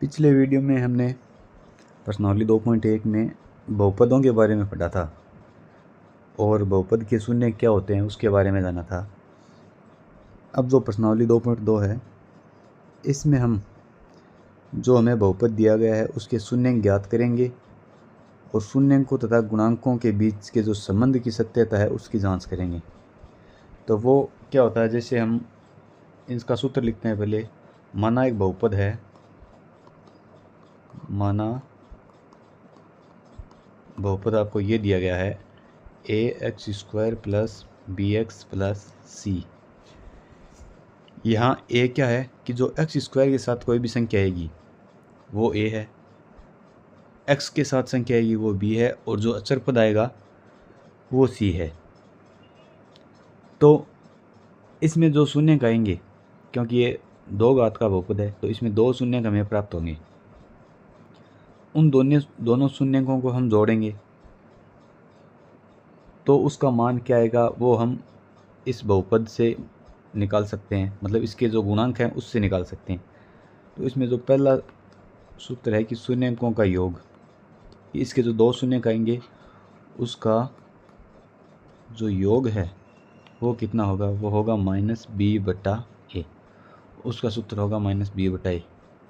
पिछले वीडियो में हमने प्रश्नावली 2.1 में बहुपदों के बारे में पढ़ा था और बहुपद के शून्य क्या होते हैं उसके बारे में जाना था। अब जो प्रश्नावली 2.2 है इसमें हम जो हमें बहुपद दिया गया है उसके शून्य ज्ञात करेंगे और शून्यकों तथा गुणांकों के बीच के जो संबंध की सत्यता है उसकी जांच करेंगे। तो वो क्या होता है, जैसे हम इसका सूत्र लिखते हैं। पहले माना एक बहुपद है, माना बहुपद आपको ये दिया गया है ax² plus bx plus c। यहाँ a क्या है कि जो x² के साथ कोई भी संख्या आएगी वो a है, x के साथ संख्या आएगी वो b है और जो अचर पद आएगा वो c है। तो इसमें जो शून्य आएंगे, क्योंकि ये 2 घात का बहुपद है तो इसमें 2 शून्य हमें प्राप्त होंगे। उन दोनों शून्यकों को हम जोड़ेंगे तो उसका मान क्या आएगा वो हम इस बहुपद से निकाल सकते हैं, मतलब इसके जो गुणांक हैं उससे निकाल सकते हैं। तो इसमें जो पहला सूत्र है कि शून्यकों का योग, इसके जो 2 शून्य आएंगे उसका जो योग है वो कितना होगा, वो होगा -b/a। उसका सूत्र होगा -b/a।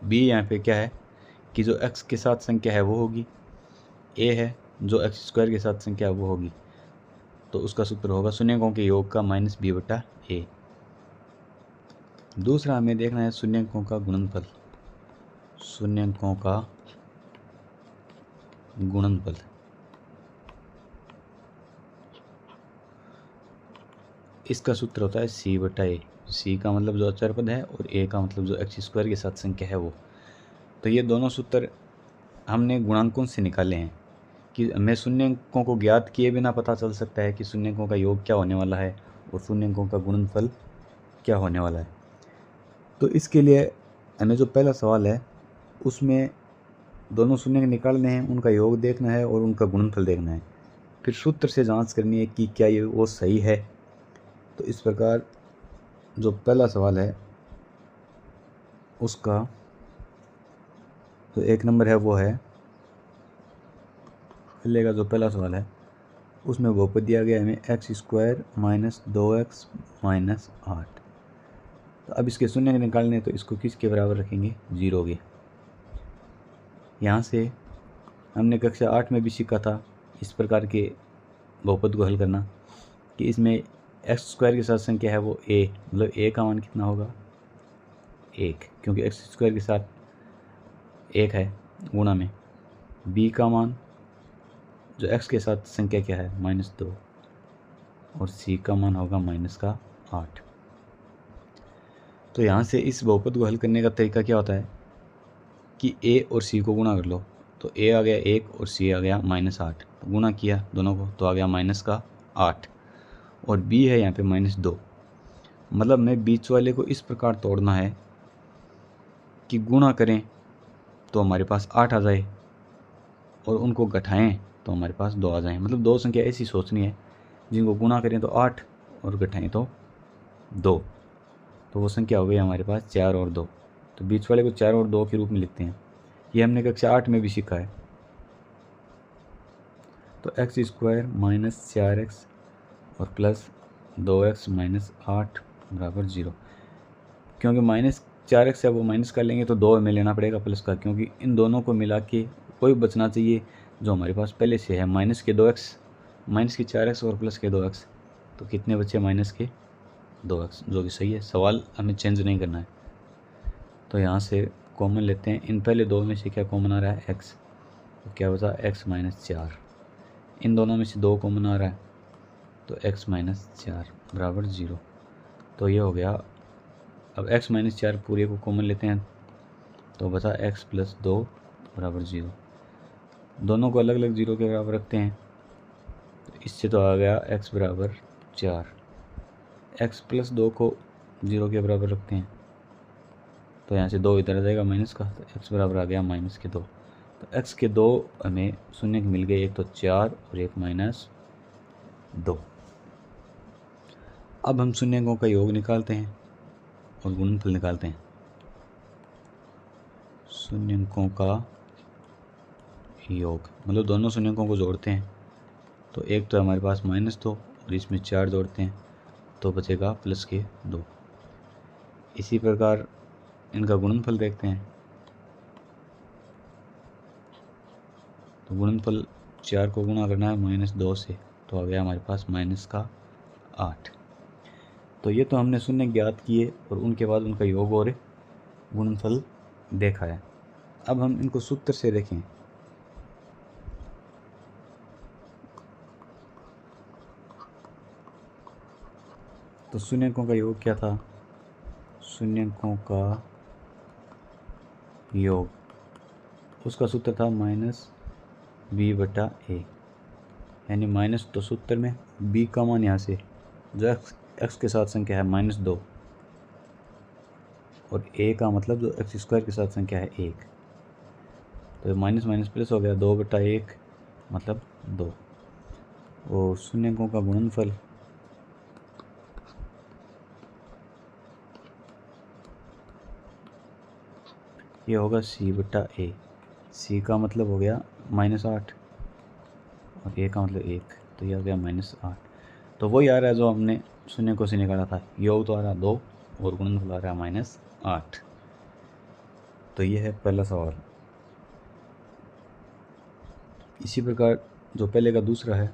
b यहाँ पे क्या है कि जो x के साथ संख्या है वो होगी, a है जो x² के साथ संख्या है वो होगी, तो उसका सूत्र होगा शून्यकों के योग का -b/a। दूसरा हमें देखना है शून्यकों का गुणनफल। शून्यकों का गुणनफल इसका सूत्र होता है c/a। c का मतलब जो अचर पद है और a का मतलब जो x² के साथ संख्या है वो। तो ये दोनों सूत्र हमने गुणांकों से निकाले हैं कि हमें शून्यकों को ज्ञात किए बिना पता चल सकता है कि शून्यकों का योग क्या होने वाला है और शून्यकों का गुणनफल क्या होने वाला है। तो इसके लिए हमें जो पहला सवाल है उसमें दोनों शून्य निकालने हैं, उनका योग देखना है और उनका गुणनफल देखना है। फिर सूत्र से जांच करनी है कि क्या ये वो सही है। तो इस प्रकार जो पहला सवाल है उसका जो 1 नंबर है वो है, पहले का जो पहला सवाल है उसमें बहुपद दिया गया हमें x² - 2x - 8। तो अब इसके शून्य निकालने तो इसको किसके बराबर रखेंगे, 0 के। यहाँ से हमने कक्षा 8 में भी सीखा था इस प्रकार के बहुपद को हल करना कि इसमें x² के साथ संख्या है वो a, मतलब a का मान कितना होगा 1, क्योंकि x² के साथ 1 है गुणा में। b का मान जो x के साथ संख्या क्या है -2 और c का मान होगा -8। तो यहाँ से इस बहुपद को हल करने का तरीका क्या होता है कि a और c को गुणा कर लो। तो a आ गया 1 और c आ गया -8, तो गुणा किया दोनों को तो आ गया -8 और b है यहाँ पे -2। मतलब मैं बीच वाले को इस प्रकार तोड़ना है कि गुणा करें तो हमारे पास 8 आ जाए और उनको घटाएं तो हमारे पास 2 आ जाए। मतलब 2 संख्या ऐसी सोचनी है जिनको गुणा करें तो 8 और घटाएं तो 2, तो वो संख्या हो गई हमारे पास 4 और 2। तो बीच वाले को 4 और 2 के रूप में लिखते हैं। ये हमने कक्षा 8 में भी सीखा है। तो x² - 4x और प्लस 2x - 8 बराबर 0। क्योंकि -4x है वो माइनस कर लेंगे तो 2 हमें लेना पड़ेगा प्लस का, क्योंकि इन दोनों को मिला के कोई बचना चाहिए जो हमारे पास पहले से है। -2x, -4x और प्लस के 2x, तो कितने बचे -2x, जो कि सही है। सवाल हमें चेंज नहीं करना है। तो यहाँ से कॉमन लेते हैं, इन पहले 2 में से क्या कॉमन आ रहा है x, तो क्या बचा x - 4। इन दोनों में से 2 कॉमन आ रहा है तो x - 4 बराबर 0। तो ये हो गया। अब x - 4 पूरे को कॉमन लेते हैं तो बचा x + 2 बराबर 0। दोनों को अलग अलग 0 के बराबर रखते हैं तो इससे तो आ गया x बराबर 4। x + 2 को 0 के बराबर रखते हैं तो यहाँ से 2 इधर आ जाएगा माइनस का, तो x बराबर आ गया -2। तो x के 2 हमें शून्य मिल गए, एक तो 4 और एक -2। अब हम शून्यकों का योग निकालते हैं और गुणनफल निकालते हैं। शून्यंकों का योग, मतलब दोनों शून्यंकों को जोड़ते हैं तो एक तो हमारे पास -2 और इसमें 4 जोड़ते हैं तो बचेगा +2। इसी प्रकार इनका गुणनफल देखते हैं। तो गुणनफल 4 को गुणा करना है -2 से, तो आ गया हमारे पास -8। तो ये तो हमने शून्य ज्ञात किए और उनके बाद उनका योग और गुणनफल देखा है। अब हम इनको सूत्र से देखें। तो शून्यंकों का योग क्या था? शून्यंकों का योग, उसका सूत्र था -b/a, यानी माइनस तो सूत्र में, b का मान यहाँ से जो x के साथ संख्या है -2 और a का मतलब जो x² के साथ संख्या है 1, तो माइनस माइनस प्लस हो गया, 2/1 मतलब 2। और शून्यंकों का गुणनफल ये होगा c/a। c का मतलब हो गया -8 और a का मतलब 1, तो ये हो गया -8। तो वही आ रहा है जो हमने शून्यंकों से निकाला था। योग तो आ रहा 2 और गुणनफल आ रहा है -8। तो ये है पहला सवाल। इसी प्रकार जो पहले का दूसरा है,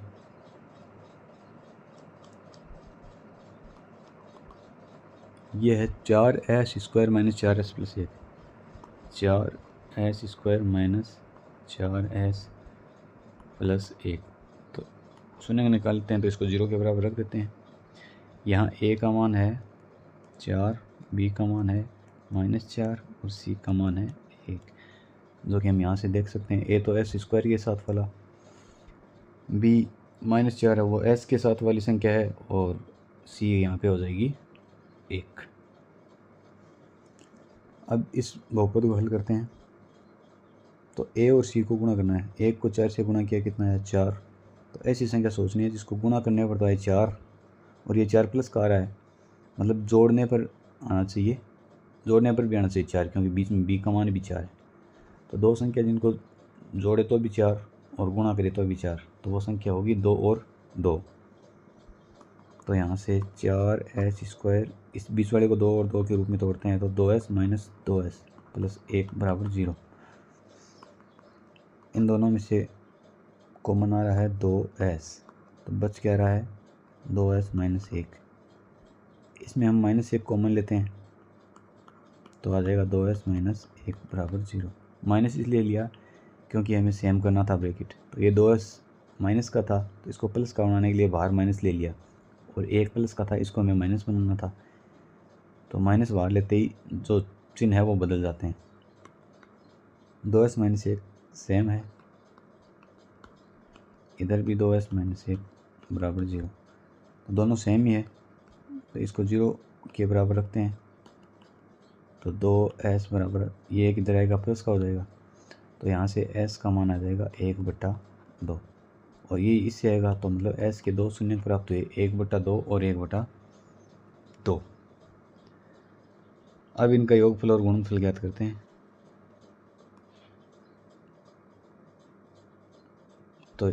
ये है 4s² - 4s + 1, 4s² - 4s + 1। तो शून्य निकालते हैं तो इसको 0 के बराबर रख देते हैं। यहाँ a का मान है 4, b का मान है -4 और c का मान है 1, जो कि हम यहाँ से देख सकते हैं। a तो s² के साथ वाला, b -4 है वो s के साथ वाली संख्या है और c यहाँ पे हो जाएगी 1। अब इस बहुपद को हल करते हैं। तो a और c को गुणा करना है। 1 को 4 से गुणा किया कितना है 4, तो ऐसी संख्या सोचनी है जिसको गुणा करने पर तो है 4 और ये 4 प्लस का आ रहा है, मतलब जोड़ने पर आना चाहिए, जोड़ने पर भी आना चाहिए 4, क्योंकि बीच में b का मान भी 4 है। तो दो संख्या जिनको जोड़े तो भी 4 और गुणा करे तो भी 4, तो वो संख्या होगी 2 और 2। तो यहाँ से 4s², इस बीच वाले को 2 और 2 के रूप में तोड़ते हैं तो 2s - 2s + 1 = 0। इन दोनों में से कॉमन आ रहा है 2s, तो बच क्या रहा है 2s - 1। इसमें हम -1 कॉमन लेते हैं तो आ जाएगा 2s - 1 = 0। माइनस इसलिए लिया क्योंकि हमें सेम करना था ब्रैकेट, तो ये 2s माइनस का था तो इसको प्लस का बनाने के लिए बाहर माइनस ले लिया, और 1 प्लस का था इसको हमें माइनस बनाना था, तो माइनस बाहर लेते ही जो चिन्ह है वो बदल जाते हैं। 2s - 1 सेम है, इधर भी 2s - 1 = 0, तो दोनों सेम ही है, तो इसको 0 के बराबर रखते हैं। तो 2s बराबर ये एक इधर आएगा प्लस का हो जाएगा, तो यहाँ से s का मान आ जाएगा 1/2, और ये इससे आएगा तो मतलब s के 2 शून्य प्राप्त हुए, 1/2 और 1/2। अब इनका योगफल और गुणनफल ज्ञात करते हैं। तो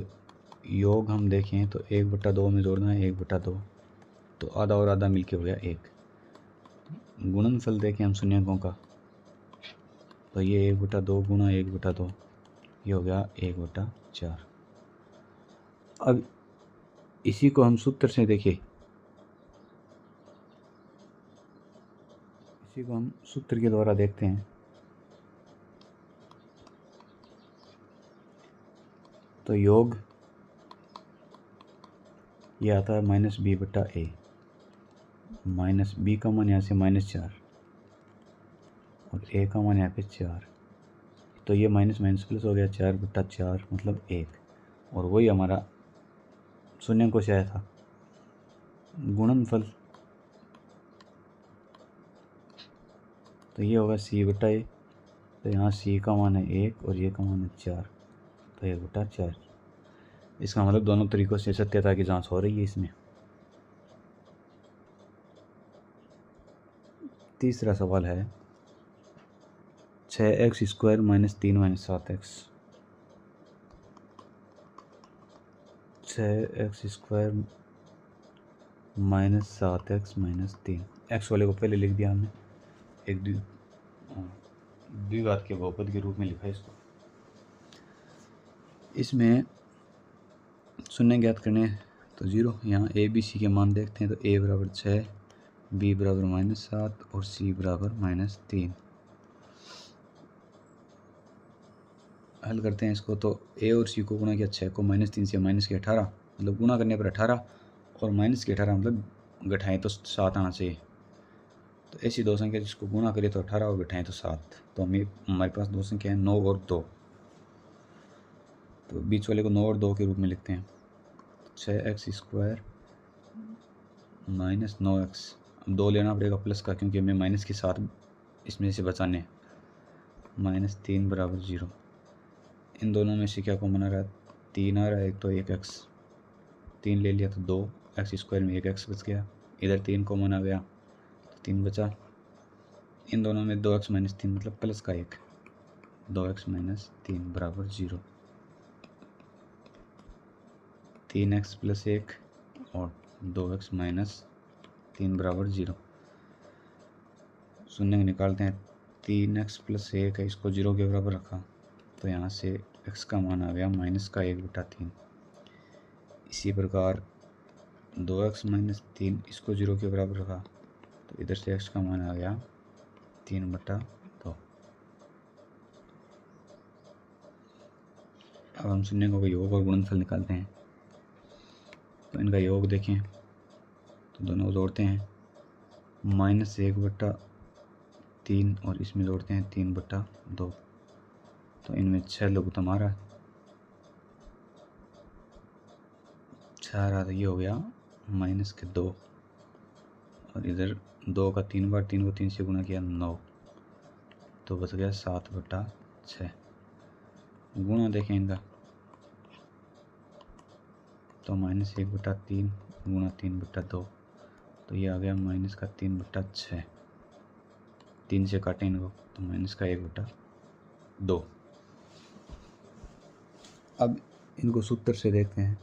योग हम देखें तो 1/2 में जोड़ना है 1/2, तो आधा और आधा मिलके हो गया 1। गुणनफल देखें हम शून्यंकों का, तो ये 1/2 गुणा 1/2, ये हो गया 1/4। अब इसी को हम सूत्र से देखें, इसी को हम सूत्र के द्वारा देखते हैं। तो योग ये आता है -b/a, -b का मान यहाँ से -4 और a का मान यहाँ पे 4, तो ये माइनस माइनस प्लस हो गया, 4/4 मतलब 1, और वही हमारा शून्यंकों से आया था। गुणनफल तो ये होगा c/a, तो यहाँ c का मान है 1 और ये का मान है 4, तो 1/4। इसका मतलब दोनों तरीक़ों से सत्यता की जांच हो रही है इसमें। तीसरा सवाल है 6x² minus 3 minus 7x, 6x² minus 7x minus 3। X वाले को पहले लिख दिया हमने, एक द्विघात के बहुपद के रूप में लिखा है इसको। इसमें शून्य ज्ञात करने तो 0, यहाँ ए बी सी के मान देखते हैं तो a बराबर 6, b बराबर -7 और c बराबर -3। हल करते हैं इसको तो a और c को गुणा किया 6 को -3 से -18, मतलब गुणा करने पर 18 और -18 मतलब घटाएं तो 7 आना चाहिए। तो ऐसी दो संख्या जिसको गुणा करें तो 18 और घटाएं तो 7, तो हमारे पास दो संख्या है 9 और 2। तो बीच वाले को 9 और 2 के रूप में लिखते हैं। 6x² माइनस 9x, अब 2 लेना पड़ेगा प्लस का क्योंकि हमें माइनस के साथ इसमें से बचाने, -3 बराबर 0। इन दोनों में से क्या कॉमन आ रहा है, 3 आ रहा है, एक तो 1x, 3 ले लिया तो 2x² में 1x बच गया, इधर 3 कॉमन आ गया तो 3 बचा। इन दोनों में 2x माइनस 3 मतलब प्लस का 1, 2x माइनस 3 बराबर 0। 3x प्लस 1 और 2x माइनस 3 बराबर 0। शून्य निकालते हैं, 3x प्लस 1 है, इसको 0 के बराबर रखा तो यहाँ से x का मान आ गया -1/3। इसी प्रकार 2x माइनस 3 इसको 0 के बराबर रखा तो इधर से x का मान आ गया 3/2। अब हम शून्य का योग और गुणनफल निकालते हैं। तो इनका योग देखें तो दोनों को जोड़ते हैं, -1/3 और इसमें जोड़ते हैं 3/2। तो इनमें 6 लघुत्तम आ रहा है, 6 आ रहा, तो ये हो गया -2 और इधर 2 का 3 बार, 3 को 3 से गुणा किया 9, तो बच गया 7/6। गुणा देखें इनका तो -1/3 गुणा 3/2, तो ये आ गया -3/6। 3 से काटें इनको तो -1/2। अब इनको सूत्र से देखते हैं।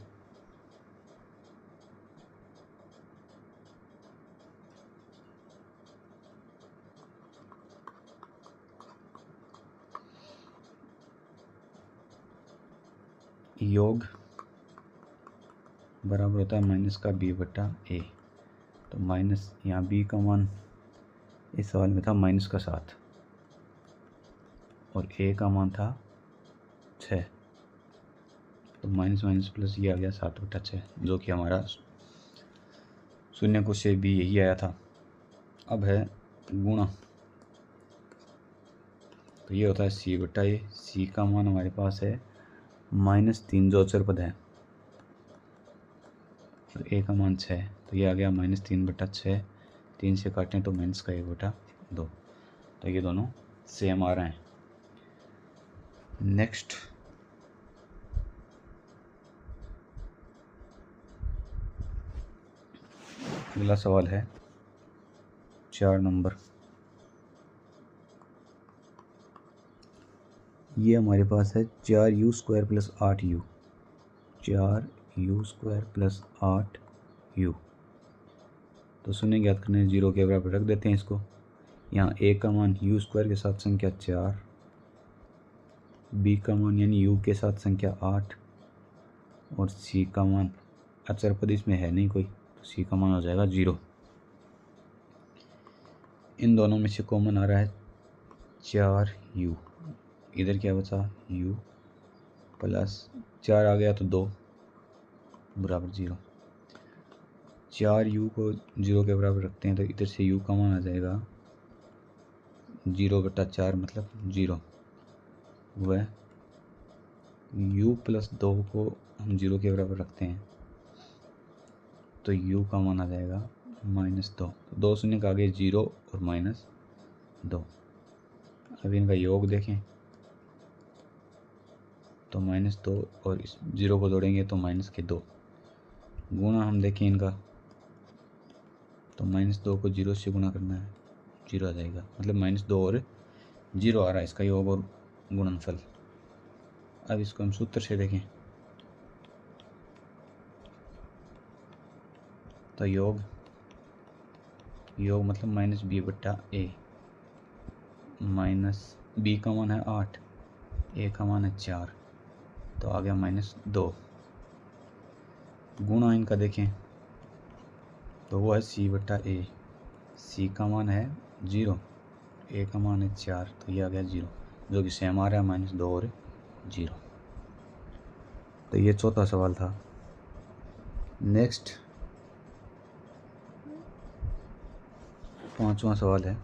योग बराबर होता है -b/a। तो माइनस यहाँ b का मान इस सवाल में था -7 और a का मान था 6, तो माइनस प्लस ये आ गया 7/6, जो कि हमारा शून्य को से भी यही आया था। अब है गुणा, तो ये होता है c/a। c का मान हमारे पास है -3 जो अचर पद है और a का मान 6, तो ये आ गया -3/6। 3 से काटें तो -1/2, तो ये दोनों सेम आ रहे हैं। नेक्स्ट अगला सवाल है 4 नंबर। ये हमारे पास है 4u² plus 8u, 4u² plus 8u। तो शून्य ज्ञात करने 0 के बराबर रख देते हैं इसको। यहाँ a का मान u² के साथ संख्या 4, b का मान यानी u के साथ संख्या 8 और c का मान, अचर पद इसमें है नहीं कोई, तो c का मान हो जाएगा 0। इन दोनों में से कॉमन आ रहा है 4u, इधर क्या बचा u प्लस 4 आ गया तो 2 बराबर 0। 4u को 0 के बराबर रखते हैं तो इधर से u का मान आ जाएगा 0/4 मतलब 0। वह u प्लस 2 को हम 0 के बराबर रखते हैं तो u का मान आ जाएगा -2। 2 शून्य का आगे 0 और -2। अब इनका योग देखें तो -2 और इस 0 को जोड़ेंगे तो -2। गुणा हम देखें इनका तो -2 को 0 से गुणा करना है, 0 आ जाएगा, मतलब -2 और 0 आ रहा है इसका योग और गुणनफल। अब इसको हम सूत्र से देखें तो योग मतलब माइनस बी बट्टा ए, माइनस बी का मान है 8, ए का मान है 4, तो आ गया -2। गुणा इनका देखें तो वो है सी बट्टा ए, सी का मान है 0, ए का मान है 4, तो ये आ गया 0, जो कि सेम आ रहा है -2 और 0। तो ये चौथा सवाल था। नेक्स्ट 5वां सवाल है।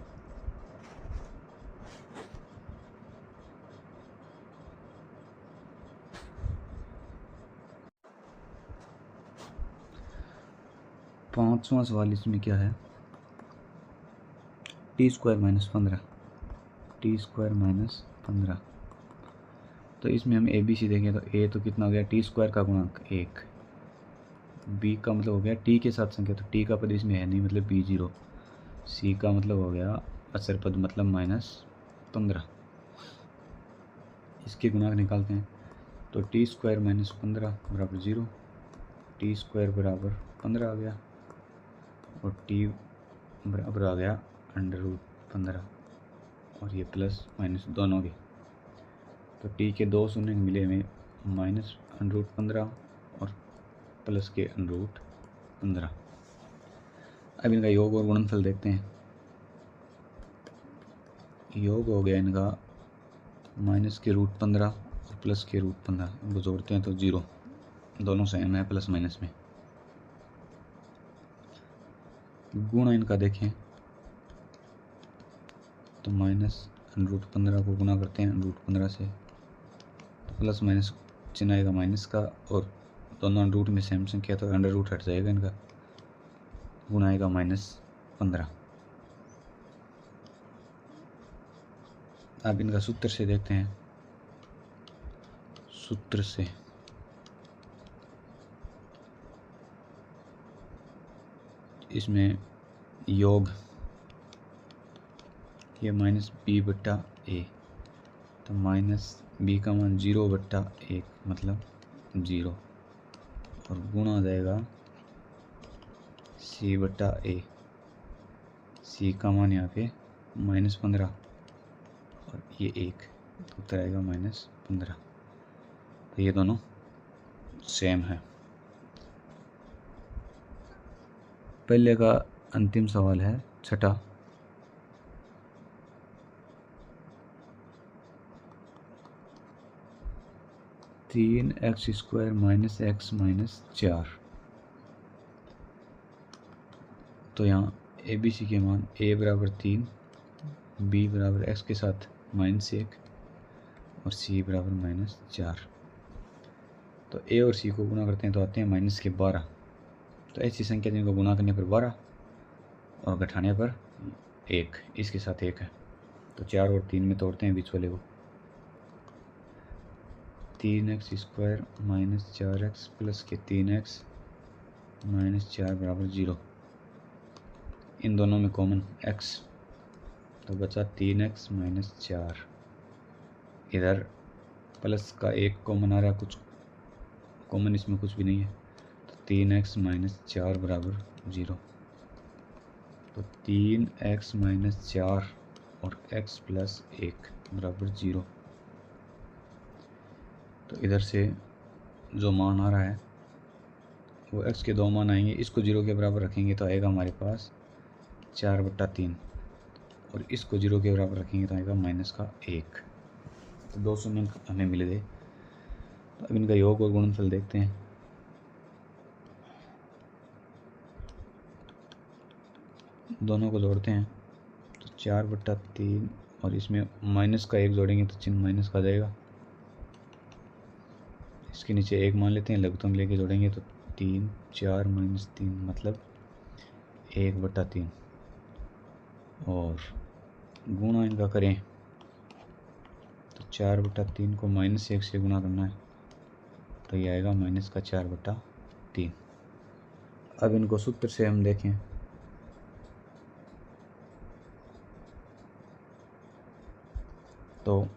पाँचवां सवाल इसमें क्या है, t² -15, t² -15। तो इसमें हम ए बी सी देखें तो ए तो कितना हो गया, t² का गुणांक 1, बी का मतलब हो गया टी के साथ संख्या, तो टी का पद इसमें है नहीं मतलब b0, सी का मतलब हो गया अचर पद मतलब -15। इसके गुणांक निकालते हैं तो t² -15 बराबर 0, t² बराबर 15 आ गया और t बराबर आ गया √15, और ये प्लस माइनस दोनों के, तो t के 2 शून्य मिले हमें -√15 और प्लस के √15। अब इनका योग और गुणनफल देखते हैं। योग हो गया इनका -√15 और प्लस के √15, इनको जोड़ते हैं तो 0, दोनों सेम है प्लस माइनस में। गुणा इनका देखें तो -√15 को गुणा करते हैं √15 से, तो प्लस माइनस चिन्ह आएगा माइनस का, और दोनों रूट में सेम संख्या तो अंडर रूट हट जाएगा इनका, गुणा आएगा -15। अब इनका सूत्र से देखते हैं। सूत्र से इसमें योग ये -b बट्टा ए, तो -b का मान 0 बट्टा 1 मतलब 0, और गुणा आ जाएगा c बट्टा ए, c का मान यहाँ पे -15 और ये 1, तो उत्तर आएगा -15। तो ये दोनों सेम है। पहले का अंतिम सवाल है छठा। (3x² - x - 4), तो यहाँ ए बी सी के मान a बराबर 3, b बराबर x के साथ -1 और c बराबर -4। तो a और c को गुणा करते हैं तो आते हैं -12। तो ऐसी संख्या जिनको गुणा करने पर 12 और घटाने पर 1, इसके साथ 1 है, तो 4 और 3 में तोड़ते हैं बीच वाले को। 3x² - 4x प्लस के 3x - 4 बराबर 0। इन दोनों में कॉमन x, तो बचा 3x - 4। इधर प्लस का 1 कॉमन आ रहा है, कुछ कॉमन इसमें कुछ भी नहीं है, तो 3x - 4 बराबर 0। तो 3x - 4 और x प्लस 1 बराबर 0। तो इधर से जो मान आ रहा है वो x के 2 मान आएंगे, इसको 0 के बराबर रखेंगे तो आएगा हमारे पास 4/3, और इसको 0 के बराबर रखेंगे तो आएगा -1। तो 2 शून्य हमें मिल गए। तो अब इनका योग और गुणनफल देखते हैं। दोनों को जोड़ते हैं तो 4/3, और इसमें माइनस का 1 जोड़ेंगे तो चिन्ह माइनस का आ जाएगा। इसके नीचे 1 मान लेते हैं, लघुत्तम लेके जोड़ेंगे तो 3 4 - 3 मतलब 1/3, और गुणा इनका करें तो 4/3 को -1 से गुणा करना है, तो ये आएगा -4/3। अब इनको सूत्र से हम देखें तो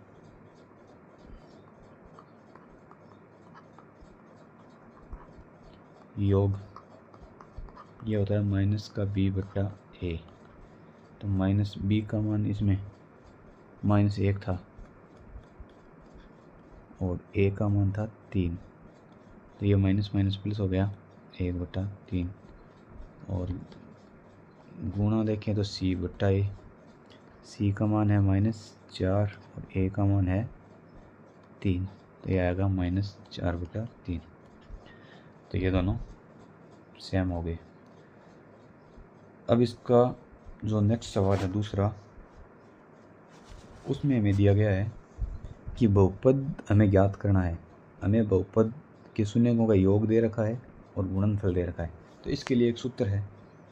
योग ये होता है माइनस का b बट्टा a। तो माइनस b का मान इसमें -1 था और a का मान था 3, तो ये माइनस माइनस प्लस हो गया 1/3 और गुणा देखें तो c बट्टा a। c का मान है -4 और a का मान है 3, तो ये आएगा -4/3। तो ये दोनों सेम हो गए। अब इसका जो नेक्स्ट सवाल है दूसरा, उसमें हमें दिया गया है कि बहुपद हमें ज्ञात करना है। हमें बहुपद के शून्यकों का योग दे रखा है और गुणनफल दे रखा है। तो इसके लिए एक सूत्र है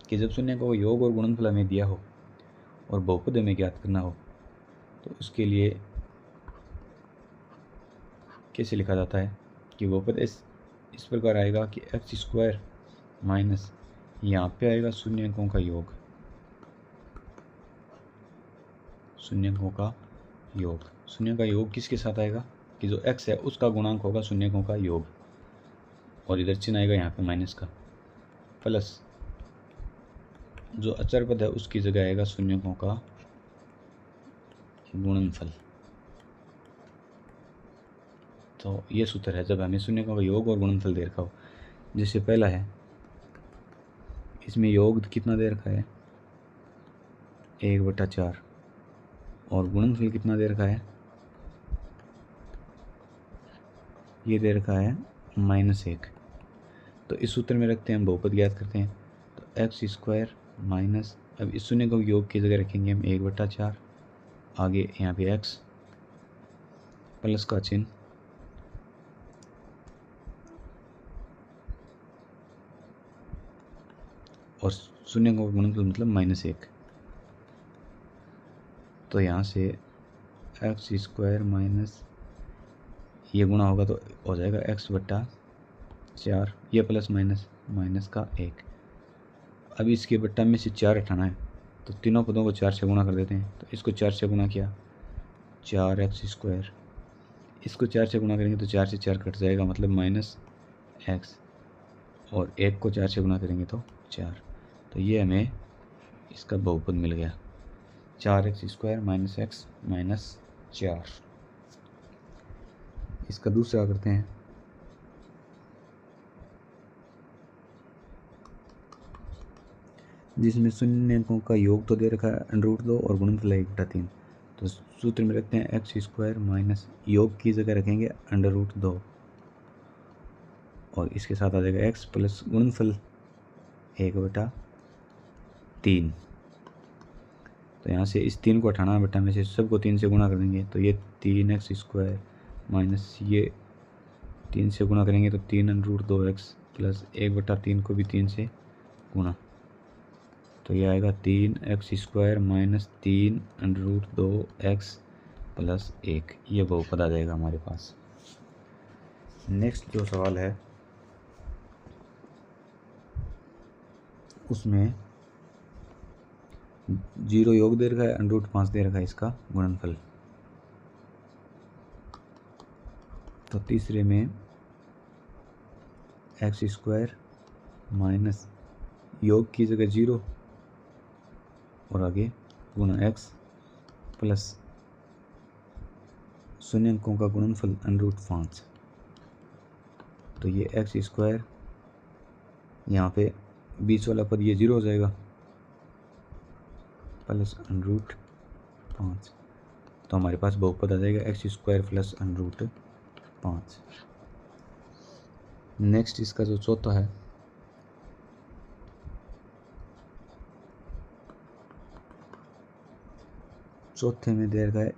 कि जब शून्यकों का योग और गुणनफल हमें दिया हो और बहुपद हमें ज्ञात करना हो तो उसके लिए कैसे लिखा जाता है कि बहुपद इस प्रकार आएगा कि x² माइनस यहाँ पे आएगा शून्यकों का योग, शून्यकों का योग। शून्य का योग किसके साथ आएगा कि जो x है उसका गुणांक होगा शून्यकों का योग, और इधर चिन्ह आएगा यहाँ पे माइनस का, प्लस जो अचर पद है उसकी जगह आएगा शून्यकों का गुणनफल। तो ये सूत्र है जब हमें शून्यकों का योग और गुणनफल दे रखा हो। जैसे पहला है, इसमें योग कितना दे रखा है 1/4 और गुणनफल कितना दे रखा है, ये दे रखा है -1। तो इस सूत्र में रखते हैं हम बहुपद ज्ञात करते हैं। तो x² माइनस, अब इस शून्य को योग की जगह रखेंगे हम 1/4, आगे यहाँ पे x प्लस का चिन्ह और शून्य का गुणनफल मतलब -1। तो यहाँ से x² माइनस ये गुणा होगा तो हो जाएगा x/4, ये प्लस माइनस का 1। अब इसके बट्टा में से 4 हटाना है तो तीनों पदों को 4 से गुणा कर देते हैं। तो इसको 4 से गुणा किया 4x², इसको 4 से गुणा करेंगे तो 4 से 4 कट जाएगा मतलब -x, और 1 को 4 से गुणा करेंगे तो 4। तो ये हमें इसका बहुपद मिल गया 4x² माइनस x माइनस 4। इसका दूसरा करते हैं। जिसमें शून्यकों का योग तो दे रखा है √2 और गुणनफल 1/3। तो सूत्र में रखते हैं x² माइनस योग की जगह रखेंगे √2 और इसके साथ आ जाएगा x प्लस गुणनफल 1/3। तो यहाँ से इस 3 को हटाना बटा में से सबको 3 से गुणा कर देंगे तो ये 3x² माइनस ये 3 से गुणा करेंगे तो 3√2x प्लस 1/3 को भी 3 से गुणा, तो ये आएगा 3x² माइनस 3√2x प्लस 1। ये बहुपद आ जाएगा हमारे पास। नेक्स्ट जो सवाल है उसमें 0 योग दे रखा है, √5 दे रखा है इसका गुणनफल। तो तीसरे में x² माइनस योग की जगह 0 और आगे गुणा x प्लस शून्यकों का गुणनफल √5। तो ये x² यहाँ पे बीच वाला पद ये 0 हो जाएगा प्लस √5। तो हमारे पास बहुपद आ जाएगा x² प्लस √5। नेक्स्ट इसका जो चौथा है, चौथे में दे रखा है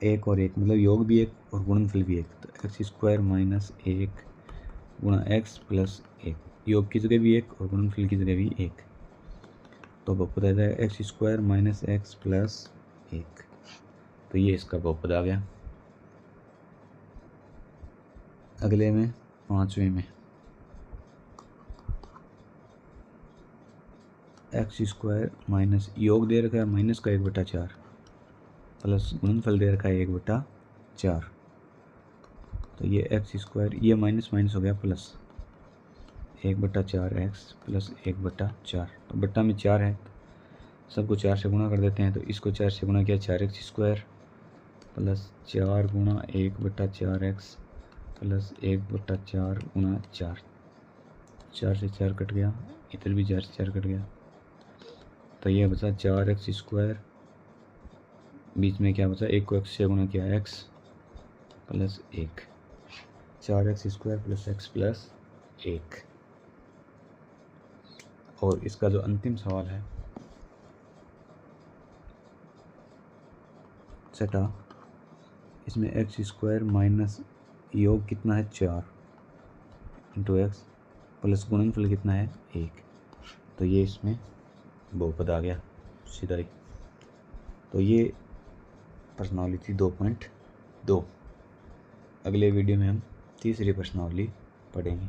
1 और 1 मतलब योग भी 1 और गुणनफल भी 1। तो x² माइनस 1 गुणा x प्लस 1, योग की जगह भी 1 और गुणनफल की जगह भी 1। तो बहुपद आ जाएगा x² माइनस x प्लस 1। तो ये इसका बहुपद आ गया। अगले में पांचवें में x² माइनस योग दे रखा है माइनस का 1/4 प्लस गुणनफल दे रखा है 1/4। तो ये एक्स स्क्वायर, ये माइनस माइनस हो गया प्लस 1/4 एक्स प्लस 1/4। तो बट्टा में 4 है, सबको 4 से गुणा कर देते हैं। तो इसको 4 से गुणा किया 4x स्क्वायर प्लस 4 गुणा 1/4 एक्स प्लस 1/4 गुणा 4। 4 से 4 कट गया, इधर भी 4 से 4 कट गया। तो ये बचा 4x स्क्वायर, बीच में क्या बचा, एक को x से गुणा किया x plus 1, 4x square plus x plus 1। और इसका जो अंतिम सवाल है छठा, इसमें एक्स स्क्वायर माइनस योग कितना है 4 इंटू एक्स प्लस गुणनफल कितना है 1। तो ये इसमें बहुपद आ गया सीधा ही। तो ये प्रश्नावली थी 2.2। अगले वीडियो में हम तीसरी प्रश्नावली पढ़ेंगे।